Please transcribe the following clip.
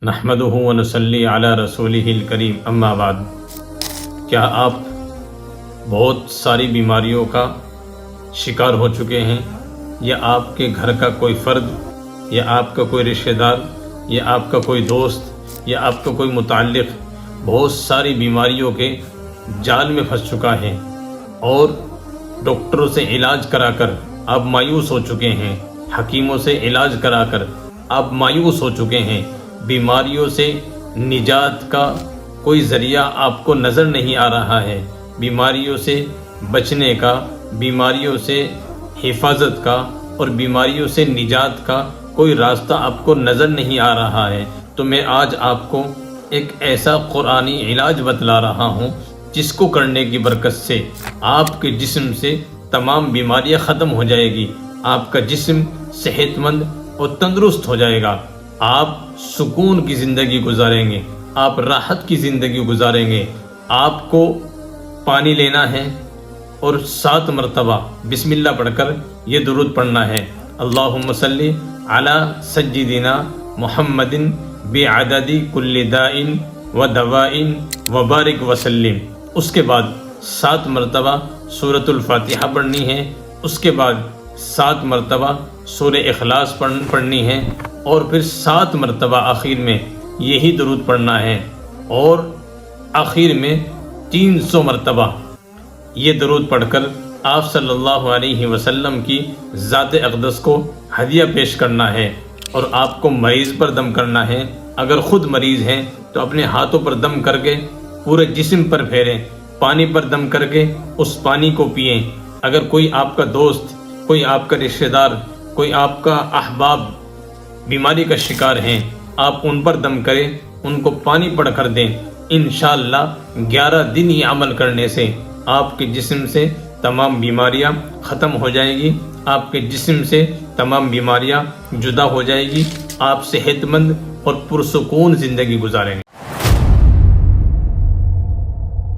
نحمدہ ونصلی علی رسولہ الکریم، اما بعد۔ کیا آپ بہت ساری بیماریوں کا شکار ہو چکے ہیں، یا آپ کے گھر کا کوئی فرد، یا آپ کا کوئی رشتہ دار، یا آپ کا کوئی دوست، یا آپ کا کوئی متعلق بہت ساری بیماریوں کے جال میں پھنس چکا ہے اور ڈاکٹروں سے علاج کرا کر آپ مایوس ہو چکے ہیں، حکیموں سے علاج کرا کر آپ مایوس ہو چکے ہیں، بیماریوں سے نجات کا کوئی ذریعہ آپ کو نظر نہیں آ رہا ہے، بیماریوں سے بچنے کا، بیماریوں سے حفاظت کا اور بیماریوں سے نجات کا کوئی راستہ آپ کو نظر نہیں آ رہا ہے، تو میں آج آپ کو ایک ایسا قرآنی علاج بتلا رہا ہوں جس کو کرنے کی برکت سے آپ کے جسم سے تمام بیماریاں ختم ہو جائے گی، آپ کا جسم صحت مند اور تندرست ہو جائے گا، آپ سکون کی زندگی گزاریں گے، آپ راحت کی زندگی گزاریں گے۔ آپ کو پانی لینا ہے اور 7 مرتبہ بسم اللہ پڑھ کر یہ درود پڑھنا ہے، اللہم صلی علی سیدنا محمد بعدد کل داء و دواء وبارک وسلم۔ اس کے بعد 7 مرتبہ سورۃ الفاتحہ پڑھنی ہے، اس کے بعد 7 مرتبہ سورہ اخلاص پڑھنی ہے، اور پھر 7 مرتبہ آخر میں یہی درود پڑھنا ہے، اور آخر میں 300 مرتبہ یہ درود پڑھ کر آپ صلی اللہ علیہ وسلم کی ذات اقدس کو ہدیہ پیش کرنا ہے، اور آپ کو مریض پر دم کرنا ہے۔ اگر خود مریض ہیں تو اپنے ہاتھوں پر دم کر کے پورے جسم پر پھیریں، پانی پر دم کر کے اس پانی کو پئیں۔ اگر کوئی آپ کا دوست، کوئی آپ کا رشتہ دار، کوئی آپ کا احباب بیماری کا شکار ہیں، آپ ان پر دم کریں، ان کو پانی پڑھ کر دیں، انشاءاللہ 11 دن یہ عمل کرنے سے آپ کے جسم سے تمام بیماریاں ختم ہو جائیں گی، آپ کے جسم سے تمام بیماریاں جدا ہو جائیں گی، آپ صحت مند اور پرسکون زندگی گزاریں گے۔